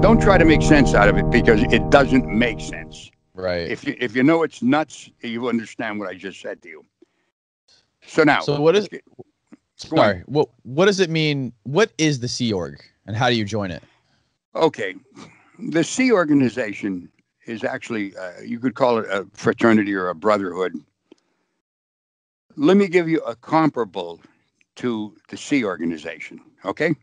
Don't try to make sense out of it because it doesn't make sense. Right. If you know it's nuts, you understand what I just said to you. So now, so what is? Sorry. What does it mean? What is the Sea Org, and how do you join it? Okay, the Sea Organization is actually you could call it a fraternity or a brotherhood. Let me give you a comparable to the Sea Organization. Okay,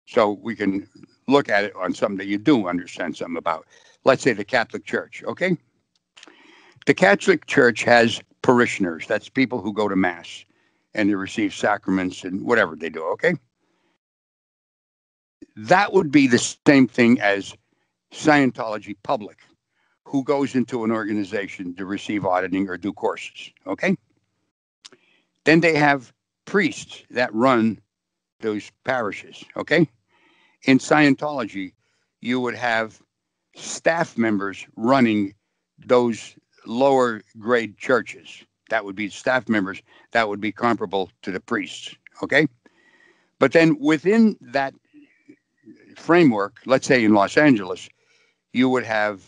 so we can look at it on something that you do understand something about. Let's say the Catholic Church. Okay, the Catholic Church has parishioners. That's people who go to Mass and they receive sacraments and whatever they do, okay? That would be the same thing as Scientology public, who goes into an organization to receive auditing or do courses, okay? Then they have priests that run those parishes, okay? In Scientology, you would have staff members running those lower grade churches. That would be staff members that would be comparable to the priests, okay? But then within that framework, let's say in Los Angeles, you would have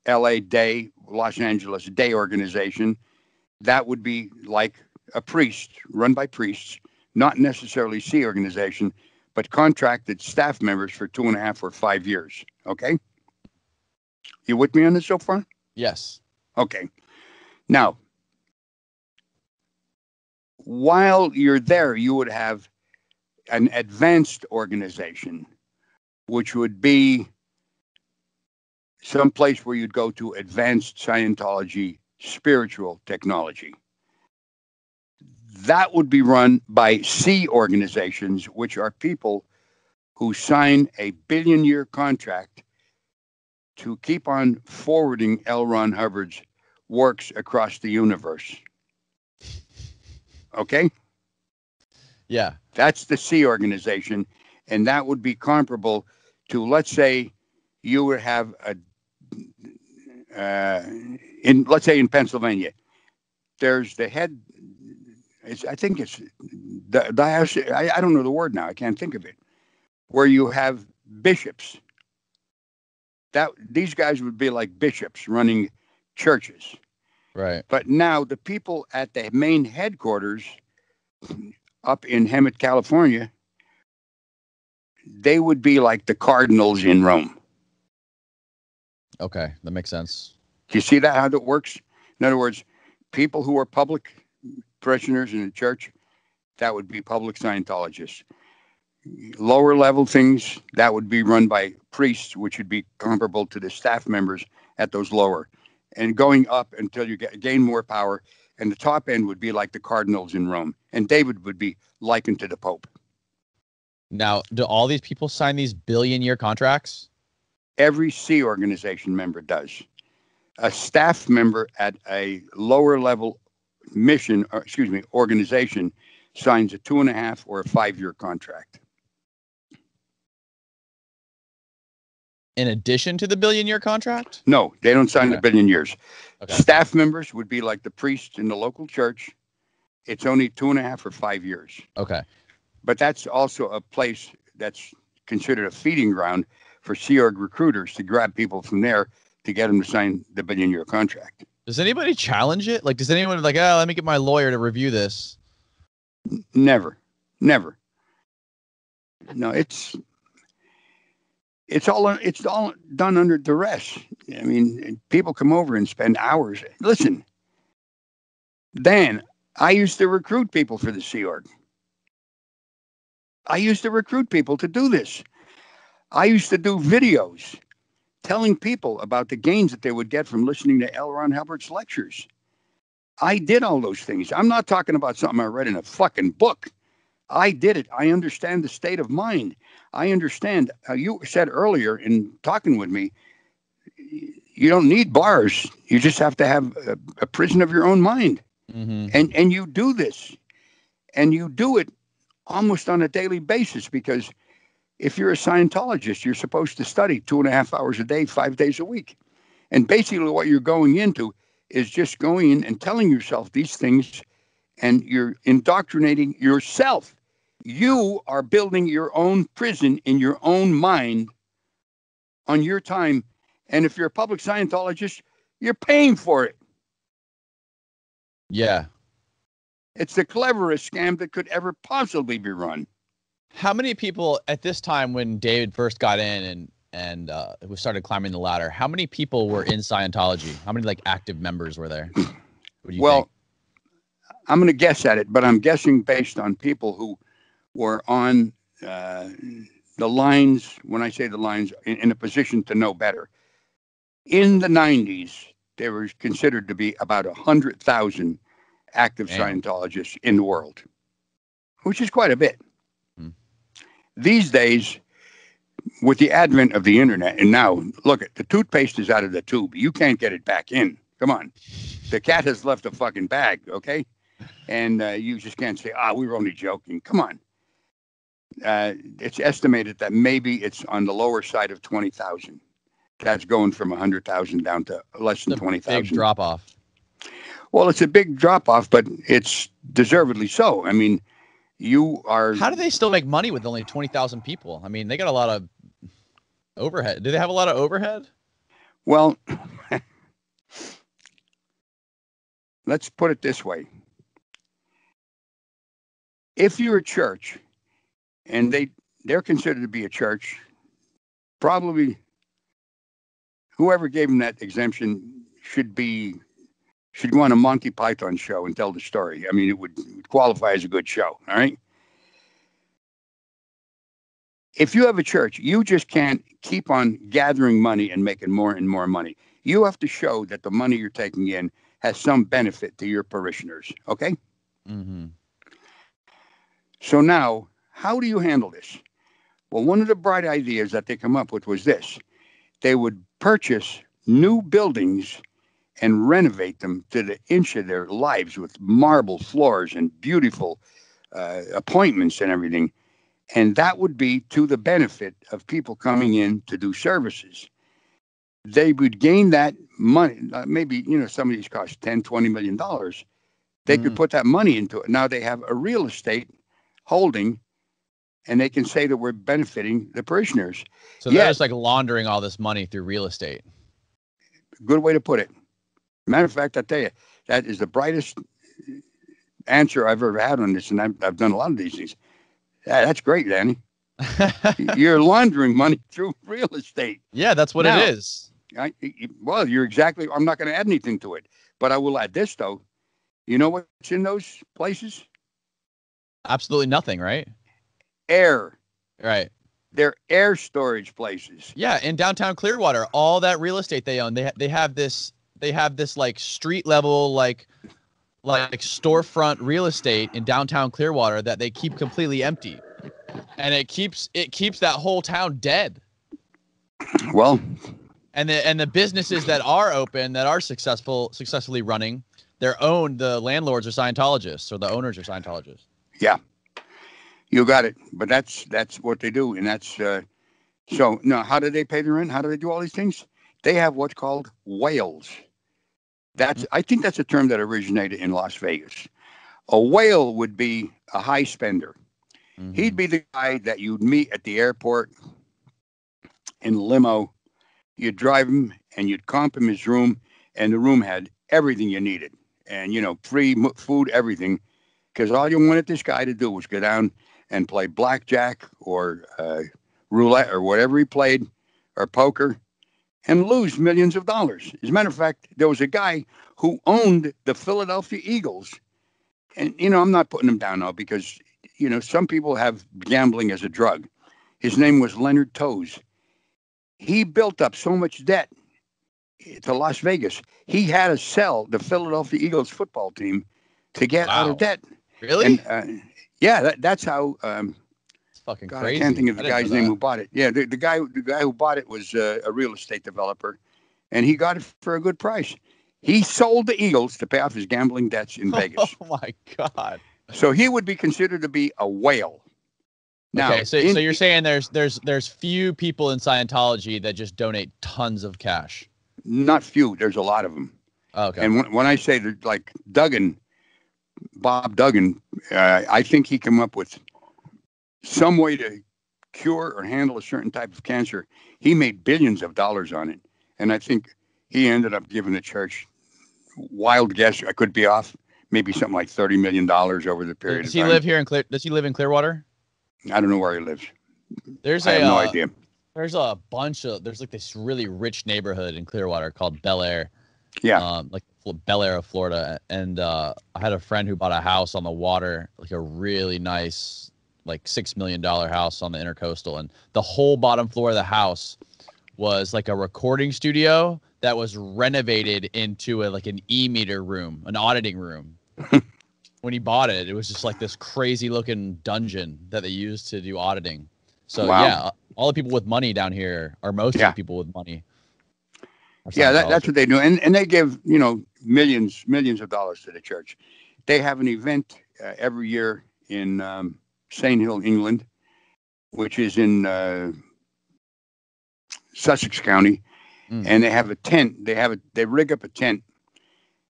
LA Day, Los Angeles Day organization. That would be like a priest, run by priests, not necessarily Sea organization, but contracted staff members for 2.5 or 5 years, okay? You with me on this so far? Yes. Okay. Now, while you're there, you would have an advanced organization, which would be some place where you'd go to advanced Scientology spiritual technology. That would be run by Sea organizations, which are people who sign a billion-year contract to keep on forwarding L. Ron Hubbard's works across the universe. Okay? Yeah. That's the Sea organization, and that would be comparable to, let's say, you would have let's say in Pennsylvania, there's the head. I think it's the I don't know the word now. I can't think of it. Where you have bishops. These guys would be like bishops running churches. Right. But now the people at the main headquarters up in Hemet, California, they would be like the cardinals in Rome. Okay, that makes sense. Do you see that, how that works? In other words, people who are public parishioners in the church, that would be public Scientologists. Lower level things, that would be run by priests, which would be comparable to the staff members at those lower. And going up until you gain more power. And the top end would be like the cardinals in Rome. And David would be likened to the Pope. Now, do all these people sign these billion-year contracts? Every Sea organization member does. A staff member at a lower level organization signs a 2.5 or a 5-year contract. In addition to the billion-year contract? No, they don't sign the billion years. Okay. Staff members would be like the priest in the local church. It's only 2.5 or 5 years. Okay. But that's also a place that's considered a feeding ground for Sea Org recruiters to grab people from there to get them to sign the billion-year contract. Does anybody challenge it? Like, does anyone like, let me get my lawyer to review this? Never. No, it's all done under duress. I mean, people come over and spend hours. Listen, Dan, I used to recruit people for the Sea Org. I used to recruit people to do this. I used to do videos telling people about the gains that they would get from listening to L. Ron Hubbard's lectures. I did all those things. I'm not talking about something I read in a fucking book. I did it. I understand the state of mind. I understand. You said earlier in talking with me, you don't need bars. You just have to have a prison of your own mind. Mm-hmm. And you do this. And you do it almost on a daily basis, because if you're a Scientologist, you're supposed to study 2.5 hours a day, 5 days a week. And basically what you're going into is just going in and telling yourself these things, and you're indoctrinating yourself. You are building your own prison in your own mind on your time. And if you're a public Scientologist, you're paying for it. Yeah. It's the cleverest scam that could ever possibly be run. How many people at this time when David first got in and we started climbing the ladder, how many people were in Scientology? How many like active members were there? What do you think? I'm going to guess at it, but I'm guessing based on people who were on the lines, when I say the lines, in a position to know better. In the 90s, there was considered to be about 100,000 active Scientologists in the world, which is quite a bit. These days, with the advent of the internet, and now, look, the toothpaste is out of the tube. You can't get it back in. Come on. The cat has left the fucking bag, okay? And you just can't say, we were only joking. Come on. It's estimated that maybe it's on the lower side of 20,000. That's going from 100,000 down to less than 20,000. Big drop off. Well, it's a big drop off, but it's deservedly so. I mean, you are. How do they still make money with only 20,000 people? I mean, they got a lot of overhead. Do they have a lot of overhead? Well, let's put it this way. If you're a church and they're considered to be a church, probably whoever gave them that exemption should go on a Monty Python show and tell the story. I mean, it would qualify as a good show. All right. If you have a church, you just can't keep on gathering money and making more and more money. You have to show that the money you're taking in has some benefit to your parishioners. Okay. Mm-hmm. So now, how do you handle this? Well, one of the bright ideas that they come up with was this. They would purchase new buildings and renovate them to the inch of their lives with marble floors and beautiful appointments and everything. And that would be to the benefit of people coming in to do services. They would gain that money. Maybe, some of these cost $10, $20 million. They could put that money into it. Now they have a real estate holding, and they can say that we're benefiting the parishioners. So they're just like laundering all this money through real estate. Good way to put it. Matter of fact, I tell you, that is the brightest answer I've ever had on this, and I've done a lot of these things. That's great, Danny. You're laundering money through real estate. Yeah, that's what it is. Well, you're exactly. I'm not going to add anything to it, but I will add this though. You know what's in those places? Absolutely nothing, right? Air. Right. They're air storage places. Yeah, in downtown Clearwater, all that real estate they own, they have this like street level like storefront real estate in downtown Clearwater that they keep completely empty, and it keeps that whole town dead. Well, and the businesses that are open, that are successfully running, the landlords are Scientologists, or the owners are Scientologists. Yeah, you got it. But that's what they do, and that's so. Now, how do they pay the rent? How do they do all these things? They have what's called whales. I think that's a term that originated in Las Vegas. A whale would be a high spender. Mm-hmm. He'd be the guy that you'd meet at the airport in a limo. You'd drive him and you'd comp him his room, and the room had everything you needed, and free food, everything, because all you wanted this guy to do was go down and play blackjack or roulette or whatever he played, or poker, and lose millions of dollars. As a matter of fact, there was a guy who owned the Philadelphia Eagles. And, I'm not putting him down now because, some people have gambling as a drug. His name was Leonard Toews. He built up so much debt to Las Vegas. He had to sell the Philadelphia Eagles football team to get out of debt. Really? And, yeah, that's how... fucking God, crazy. I can't think of the guy's name who bought it. Yeah, the guy who bought it was a real estate developer, and he got it for a good price. He sold the Eagles to pay off his gambling debts in Vegas. Oh my God! So he would be considered to be a whale. Now, okay, so you're saying there's few people in Scientology that just donate tons of cash? Not few. There's a lot of them. Okay. And when I say that, like Bob Duggan, I think he came up with some way to cure or handle a certain type of cancer, he made billions of dollars on it. And I think he ended up giving the church, wild guess, I could be off, maybe something like $30 million over the period Does of he time. live here in Does he live in Clearwater? I don't know where he lives. There's I have no idea. There's like this really rich neighborhood in Clearwater called Bel Air. Yeah. Like Bel Air of Florida. And I had a friend who bought a house on the water, like a really nice, like $6 million house on the Intercoastal. And the whole bottom floor of the house was like a recording studio that was renovated into like an e-meter room, an auditing room. When he bought it, it was just like this crazy looking dungeon that they used to do auditing. So Wow. yeah, all the people with money down here, or most of the people with money. Yeah, that's what they do. And they give, millions of dollars to the church. They have an event every year in Saint Hill, England, which is in Sussex County. And they have a tent. They rig up a tent.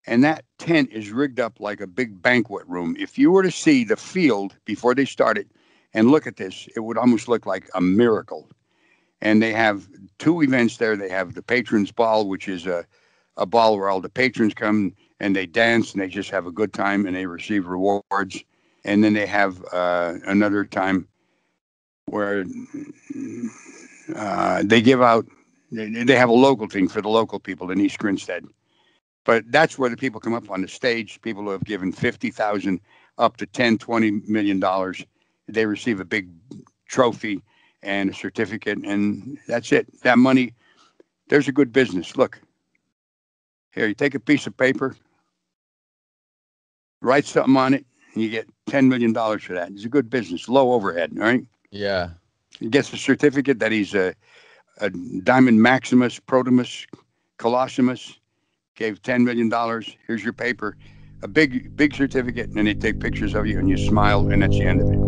And that tent is rigged up like a big banquet room. If you were to see the field before they started and look at this, it would almost look like a miracle. And they have 2 events there. They have the Patrons Ball, which is a ball where all the patrons come and they dance and they just have a good time and they receive rewards. And then they have another time where they give out, they have a local thing for the local people in East Grinstead. But that's where the people come up on the stage, people who have given $50,000 up to $10-20 million. They receive a big trophy and a certificate, and that's it. That money, there's a good business. Look, here, you take a piece of paper, write something on it, and you get $10 million for that. It's a good business, low overhead, all right? Yeah. He gets a certificate that he's a Diamond Maximus, Protimus, Colossumus, gave $10 million. Here's your paper, a big certificate, and then they take pictures of you, and you smile, and that's the end of it.